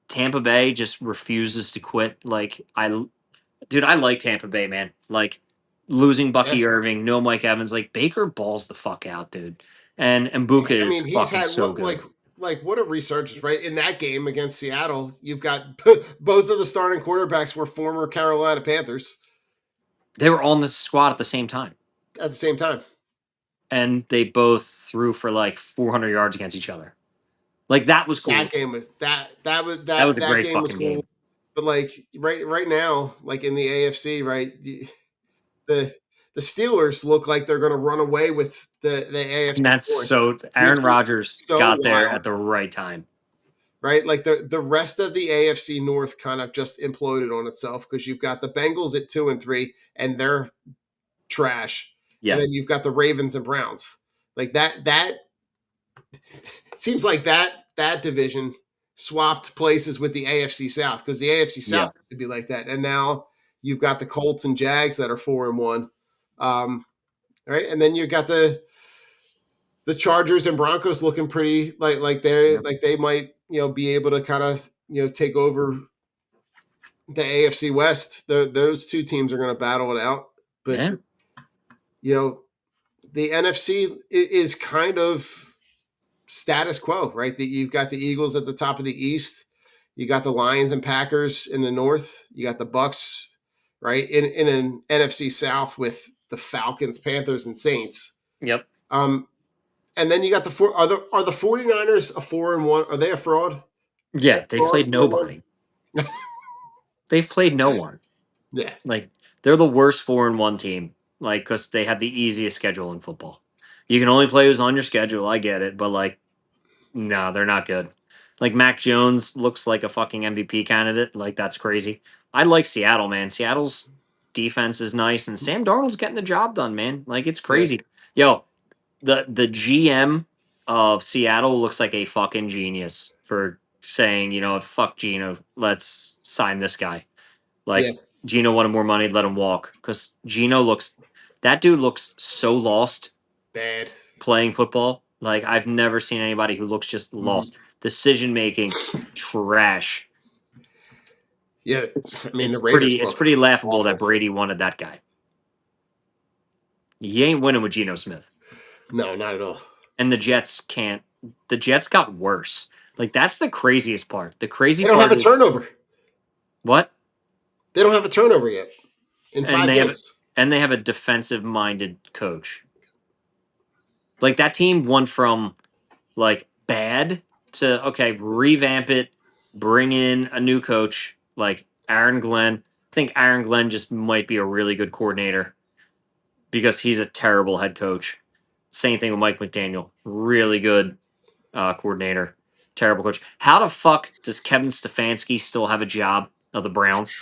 Tampa Bay just refuses to quit. Like, I like Tampa Bay, man. Like, losing Bucky Irving, no Mike Evans, like, Baker balls the fuck out, dude. And Mbuka I mean, is he's fucking had so good. like what a resurgence, right? In that game against Seattle, you've got both of the starting quarterbacks were former Carolina Panthers They were on the squad at the same time. at the same time. And they both threw for like 400 yards against each other. Like, that was cool. That game was that was a great game was fucking cool. game. But like right now, like in the AFC, right, the Steelers look like they're going to run away with the AFC. And that's North, so Aaron Rodgers so got there wild. at the right time. Right? Like the rest of the AFC North kind of just imploded on itself because you've got the Bengals at 2-3 and they're trash. Yeah. And then you've got the Ravens and Browns. Like that seems like that division swapped places with the AFC South because the AFC South used to be like that. And now you've got the Colts and Jags that are 4-1. Right? And then you've got the Chargers and Broncos looking pretty like they might, be able to kind of, take over the AFC West. Those two teams are going to battle it out. But Yeah. The NFC is kind of status quo, right? You've got the Eagles at the top of the East. You got the Lions and Packers in the North. You got the Bucks, right, in an NFC South with the Falcons, Panthers, and Saints. Yep. And then you got are the 49ers a 4-1? Are they a fraud? Yeah, they played nobody. They've played no one. Yeah. Like, they're the worst 4-1 team. Like, because they have the easiest schedule in football. You can only play who's on your schedule. I get it, but like, no, they're not good. Like Mac Jones looks like a fucking MVP candidate. Like, that's crazy. I like Seattle, man. Seattle's defense is nice, and Sam Darnold's getting the job done, man. Like, it's crazy. Yo, the GM of Seattle looks like a fucking genius for saying, fuck Gino, let's sign this guy. Like, Yeah. Gino wanted more money, let him walk. Because that dude looks so lost Bad. playing football. Like, I've never seen anybody who looks just lost. Decision making, trash. Yeah. It's the Raiders it's look pretty laughable awful. that Brady wanted that guy. You ain't winning with Geno Smith. No, not at all. And the Jets can't. The Jets got worse. Like, that's the craziest part. The crazy They don't part have a is turnover. what? They don't have a turnover yet in And 5 they games. they have a defensive minded coach. Like, that team went from like bad to okay, revamp it, bring in a new coach like Aaron Glenn. I think Aaron Glenn just might be a really good coordinator because he's a terrible head coach. Same thing with Mike McDaniel. Really good coordinator. Terrible coach. How the fuck does Kevin Stefanski still have a job of the Browns?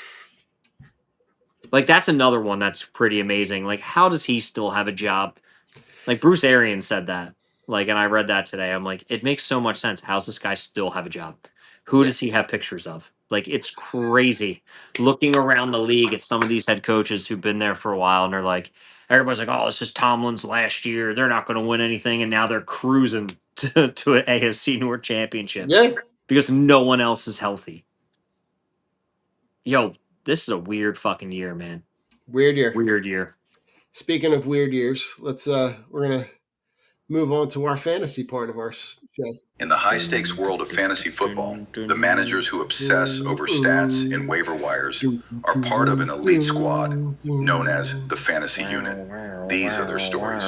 Like, that's another one that's pretty amazing. Like, how does he still have a job? Like, Bruce Arians said that. Like, and I read that today. I'm like, it makes so much sense. How's this guy still have a job? Who Yeah. does he have pictures of? Like, it's crazy looking around the league at some of these head coaches who've been there for a while, and they're like, everybody's like, oh, this is Tomlin's last year. They're not going to win anything, and now they're cruising to an AFC North championship Yeah. because no one else is healthy. Yo, this is a weird fucking year, man. Weird year. Weird year. Speaking of weird years, we're gonna move on to our fantasy part of our show. In the high-stakes world of fantasy football, the managers who obsess over stats and waiver wires are part of an elite squad known as the Fantasy Unit. These are their stories.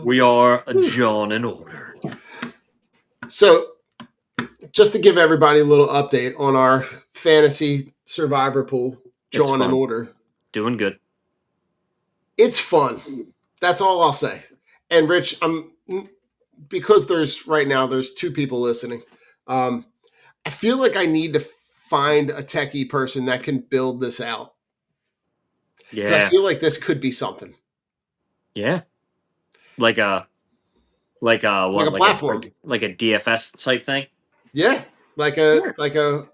We are a John in order. So, just to give everybody a little update on our fantasy survivor pool, It's John in fun. order. Doing good. It's fun. That's all I'll say. And Rich, because there's 2 people listening. I feel like I need to find a techie person that can build this out. 'Cause I Yeah. feel like this could be something. Yeah. Like a platform. like a DFS type thing. Yeah, like a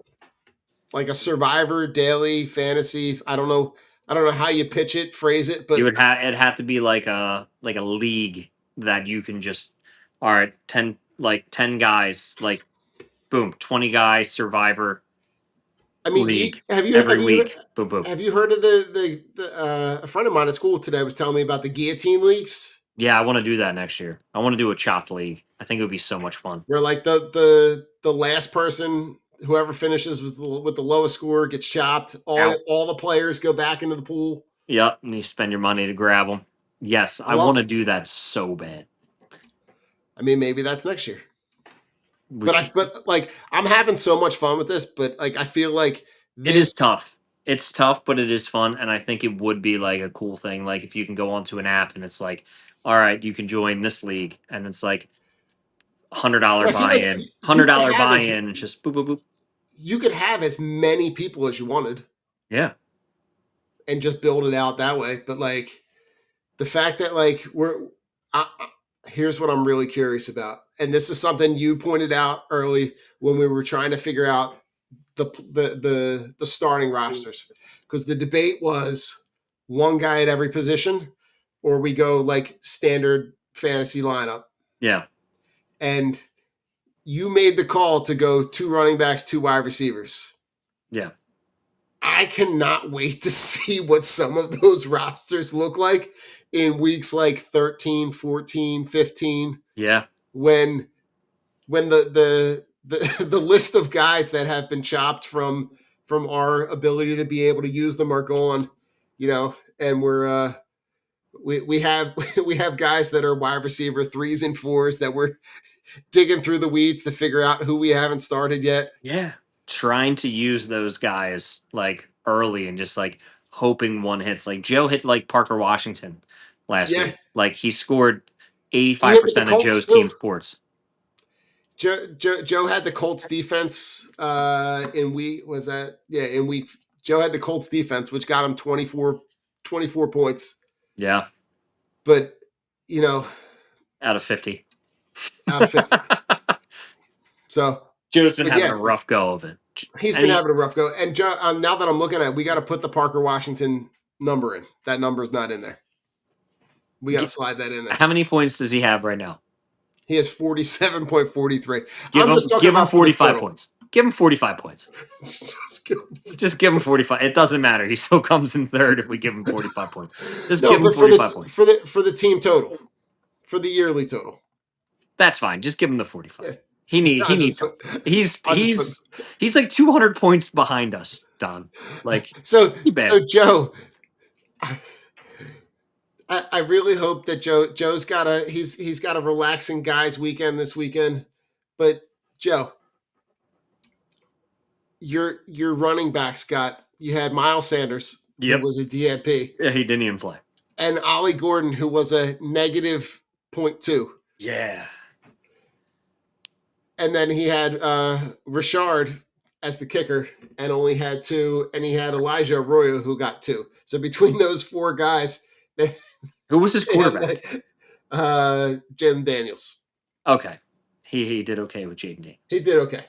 survivor daily fantasy. I don't know how you pitch it, phrase it, but It'd have to be like a league that you can just all right, 10 guys, like boom, 20 guys survivor I mean, league have week. Boom boom. you heard of the a friend of mine at school today was telling me about the guillotine leagues? Yeah, I want to do that next year. I want to do a chopped league. I think it would be so much fun. Where like the last person, whoever finishes with the lowest score gets chopped. All the players go back into the pool. Yep, and you spend your money to grab them. Yes, I want to do that so bad. I mean, maybe that's next year. Which, But I'm having so much fun with this, but like I feel like it is tough. It's tough, but it is fun, and I think it would be like a cool thing. Like if you can go onto an app and it's like, all right, you can join this league, and it's like $100 buy-in, $100 buy-in, and just boop boop boop. You could have as many people as you wanted. Yeah, and just build it out that way. But like the fact that like here's what I'm really curious about, and this is something you pointed out early when we were trying to figure out the starting rosters, because the debate was one guy at every position, or we go like standard fantasy lineup. Yeah, and you made the call to go 2 running backs, 2 wide receivers. Yeah. I cannot wait to see what some of those rosters look like in weeks like 13, 14, 15 Yeah. when the list of guys that have been chopped from our ability to be able to use them are gone, and we have we have guys that are wide receiver 3s and 4s that we're digging through the weeds to figure out who we haven't started yet. Yeah. Trying to use those guys like early and just like hoping one hits. Like Joe hit like Parker Washington last Yeah, week. Like he scored he hit with the 85% of Colts Joe's too. team sports. Joe had the Colts defense in week was that in week Joe had the Colts defense which got him 24 points, Yeah. but you know Out of 50. out of 50. So, Joe's been but having yeah, a rough go of it. he's And been he, having a rough go. And Joe, now that I'm looking at it, we got to put the Parker Washington number in. That number's not in there. We got to slide that in there. how many points does he have right now? He has 47.43. I'm just talking Give him about for the 45 total. points. Give him 45 points. Just give him 45. It doesn't matter. He still comes in third if we give him 45 points. Just No, give him but for 45 points. the team total, for the yearly total. That's fine. Just give him the 45. Yeah. He I just needs put- help. I just He's like 200 points behind us, Don. Like So bad. Joe, I really hope that Joe's got he's got a relaxing guys weekend this weekend. But Joe, your running backs you had Miles Sanders, who Yep. was a DNP, Yeah, he didn't even play. and Ollie Gordon, who was a negative 0.2. Yeah. And then he had Richard as the kicker and only had 2, and he had Elijah Arroyo who got 2. So between those 4 guys, they Who was his had quarterback? Jalen Daniels. Okay. He did okay with Jaden Daniels. He did okay.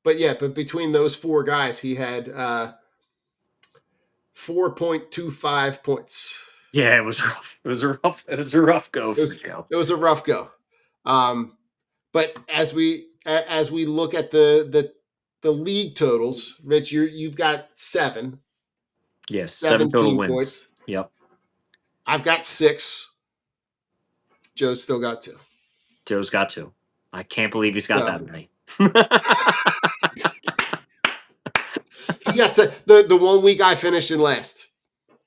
But between those 4 guys, he had 4.25 points. Yeah, it was rough. It was a rough go for Joe. It was a rough go. But as we look at the league totals, Rich, you've got 7. Yes, 7 total 17 wins. points. Yep. I've got 6. Joe's still got 2. Joe's got 2. I can't believe he's got that many. He got the 1 week I finished in last.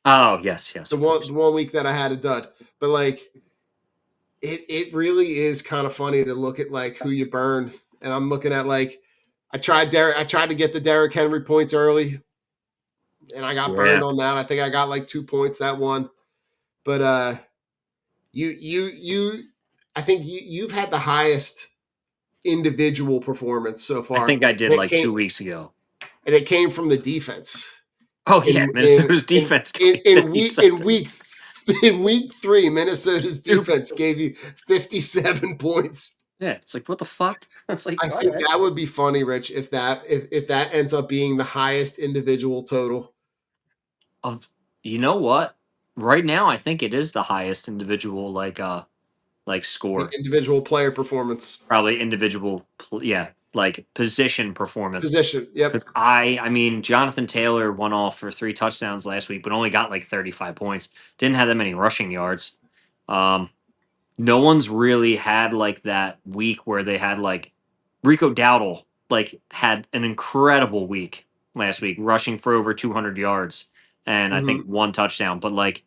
Oh, yes. The one week that I had a dud. But like it really is kind of funny to look at like who you burn. And I'm looking at like I tried to get the Derrick Henry points early, and I got burned on that. I think I got like 2 points that one. But I think you've had the highest individual performance so far. I think I did like 2 weeks ago. And it came from the defense. Oh yeah, Minnesota's defense. In week 3, Minnesota's defense gave you 57 points. Yeah, it's like what the fuck? It's like I think that would be funny, Rich, if that ends up being the highest individual total. You know what? Right now, I think it is the highest individual like score. The individual player performance. Probably individual, like position performance. Position, yep. Because I mean, Jonathan Taylor went off for 3 touchdowns last week, but only got like 35 points. Didn't have that many rushing yards. No one's really had like that week where they had like Rico Dowdle like had an incredible week last week, rushing for over 200 yards and I think 1 touchdown. But like,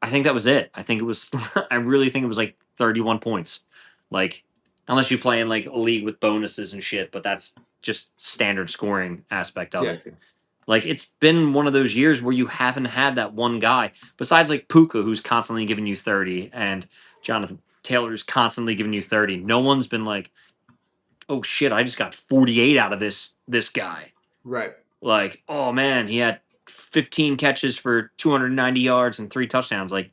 I think that was it. I think it was. I really think it was like 31 points. Like, unless you play in like a league with bonuses and shit, but that's just standard scoring aspect of it. Like, it's been one of those years where you haven't had that one guy besides like Puka, who's constantly giving you 30, and Jonathan Taylor, who's constantly giving you 30. No one's been like, oh shit, I just got 48 out of this guy. Right. Like, oh man, he had 15 catches for 290 yards and 3 touchdowns. Like,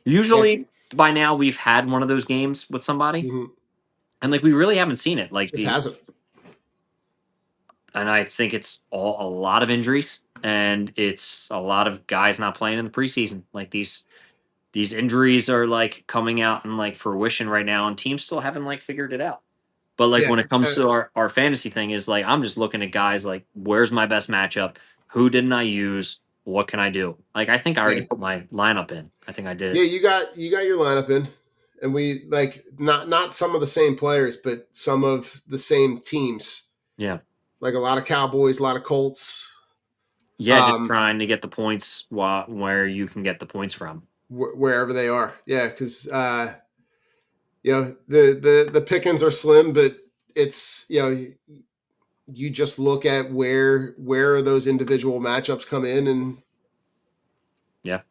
usually by now we've had one of those games with somebody, and like we really haven't seen it. Like, just hasn't. And I think it's a lot of injuries, and it's a lot of guys not playing in the preseason. Like these injuries are like coming out and like fruition right now, and teams still haven't like figured it out. But like Yeah. when it comes to our fantasy thing, is like I'm just looking at guys like, where's my best matchup? Who didn't I use? What can I do? Like I think I Yeah. already put my lineup in. I think I did. Yeah, you got your lineup in, and we like not some of the same players, but some of the same teams. Yeah. Like a lot of Cowboys, a lot of Colts, Yeah, just trying to get the points where you can get the points from. wherever they are. Yeah, because the pickings are slim, but it's you just look at where those individual matchups come in, and Yeah.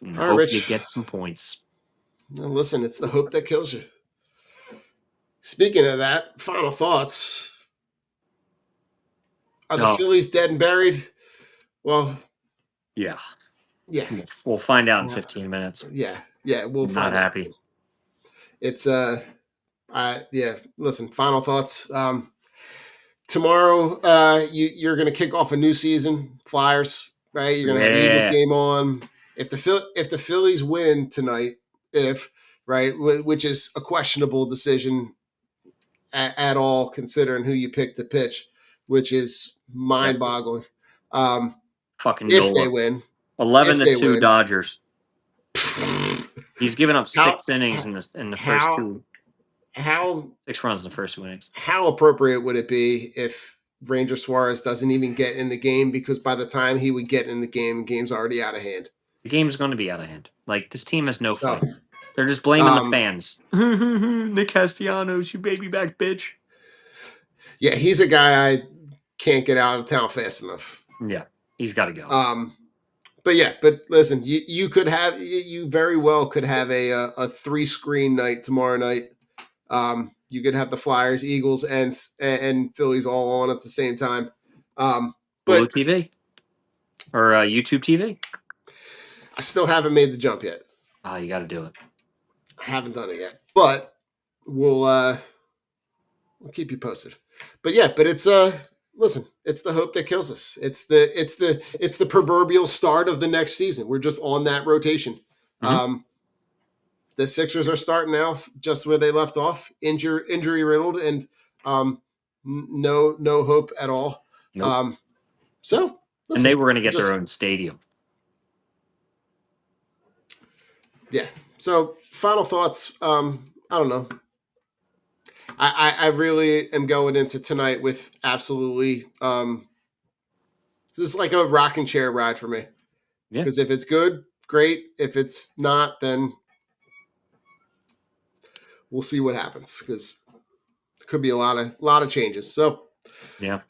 And all right, hope you Rich. get some points. Now listen, it's the hope that kills you. Speaking of that, final thoughts. Are the Oh, Phillies dead and buried? Well, yeah. yeah, We'll find out in 15 minutes. yeah. We'll Not find out. happy. It's yeah. Listen, final thoughts. Tomorrow, you're going to kick off a new season. Flyers, right? You're going to have the Eagles Yeah. game on. If the Phillies win tonight, right, which is a questionable decision at all, considering who you pick to pitch, which is Yeah. mind-boggling. Fucking If they Nola. win, 11 if to they 2 win, Dodgers. He's given up how 6 innings in the first how two, how 6 runs in the first 2 innings. how appropriate would it be if Ranger Suarez doesn't even get in the game, because by the time he would get in the game's already out of hand. The game's going to be out of hand. Like this team has no So, fight. They're just blaming the um, fans. Nick Castellanos, you baby back bitch. yeah, he's a guy I can't get out of town fast enough. Yeah, he's got to go. But listen, you very well could have a 3-screen night tomorrow night. You could have the Flyers, Eagles, and Phillies all on at the same time. Blue But TV or YouTube TV. I still haven't made the jump yet. Oh, you got to do it. I haven't done it yet, but we'll keep you posted. But yeah, but it's listen, it's the hope that kills us. It's the proverbial start of the next season. We're just on that rotation. Mhm. The Sixers are starting now just where they left off, injury riddled, and no hope at all. Nope. So And they were going to get just their own stadium. yeah. So final thoughts. I don't know. I really am going into tonight with absolutely this is like a rocking chair ride for me. Yeah. Because if it's good, great. If it's not, then we'll see what happens. Because it could be a lot of changes. So Yeah.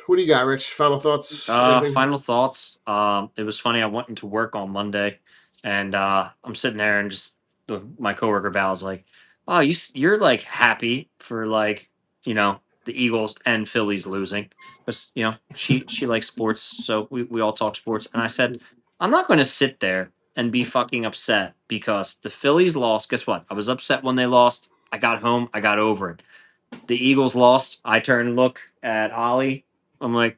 what do you got, Rich? Final thoughts? Anything? Final thoughts. It was funny. I went into work on Monday, and I'm sitting there, and just my coworker Val's like, "Oh, you're like happy for like the Eagles and Phillies losing, because she likes sports, so we all talk sports." And I said, "I'm not going to sit there and be fucking upset because the Phillies lost. Guess what? I was upset when they lost. I got home. I got over it. The Eagles lost. I turn and look at Ollie. I'm like,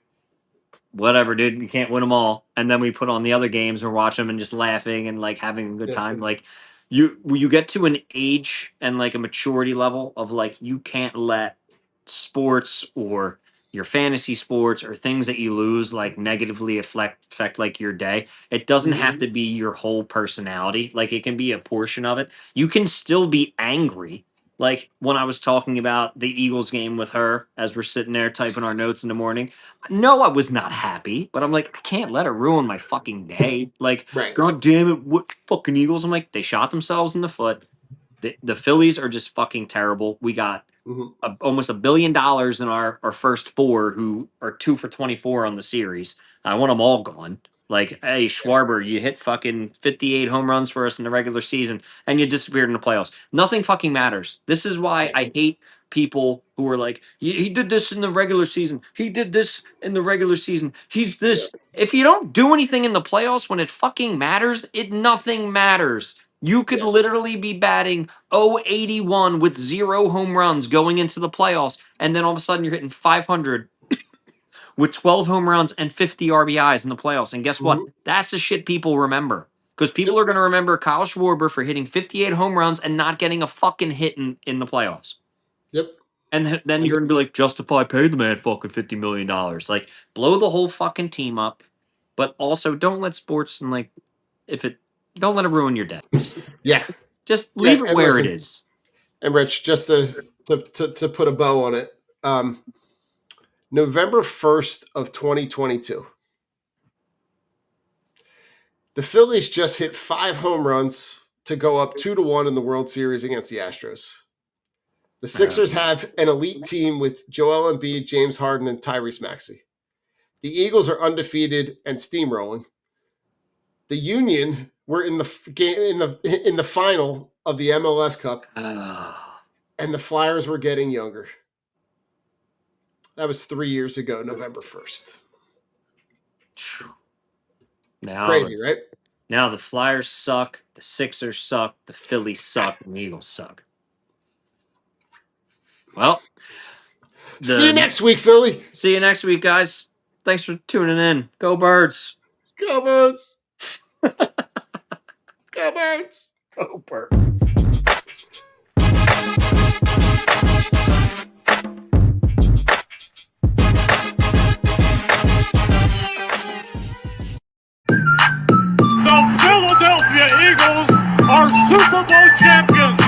whatever, dude. You can't win them all. And then we put on the other games and watch them and just laughing and like having a good Yeah. time. Like you get to an age and like a maturity level of like you can't let sports or your fantasy sports or things that you lose like negatively affect like your day. It doesn't have to be your whole personality. Like it can be a portion of it. You can still be angry. Like when I was talking about the Eagles game with her as we're sitting there typing our notes in the morning, no, I was not happy, but I'm like, I can't let it ruin my fucking day. Like, Right. God damn it, what fucking Eagles? I'm like, they shot themselves in the foot. The Phillies are just fucking terrible. We got Mm-hmm. almost $1 billion in our first four, who are 2 for 24 on the series. I want them all gone. Like, hey, Schwarber, you hit fucking 58 home runs for us in the regular season, and you disappeared in the playoffs. Nothing fucking matters. This is why I hate people who are like, he did this in the regular season. He did this in the regular season. He's Yeah. this. If you don't do anything in the playoffs when it fucking matters, nothing matters. You could Yeah. literally be batting 081 with 0 home runs going into the playoffs, and then all of a sudden you're hitting 500 with 12 home runs and 50 RBIs in the playoffs. And guess what? Mm-hmm. That's the shit people remember. Because people are going to remember Kyle Schwarber for hitting 58 home runs and not getting a fucking hit in the playoffs. Yep. And then you're going to be like, justify paying the man fucking $50 million. Like, blow the whole fucking team up. But also, don't let sports and, like, don't let it ruin your day. Yeah. Just leave it and where listen, it is. And Rich, just to put a bow on it, November 1st of 2022, the Phillies just hit 5 home runs to go up 2-1 in the World Series against the Astros. The Sixers have an elite team with Joel Embiid, James Harden, and Tyrese Maxey. The Eagles are undefeated and steamrolling. The Union were in the game in the final of the MLS Cup, and the Flyers were getting younger. That was 3 years ago, November 1st. Crazy, right? Now the Flyers suck, the Sixers suck, the Phillies suck, and the Eagles suck. Well, see you next week, Philly. See you next week, guys. Thanks for tuning in. Go Birds. Go Birds. Go Birds. Go Birds. The Philadelphia Eagles are Super Bowl champions.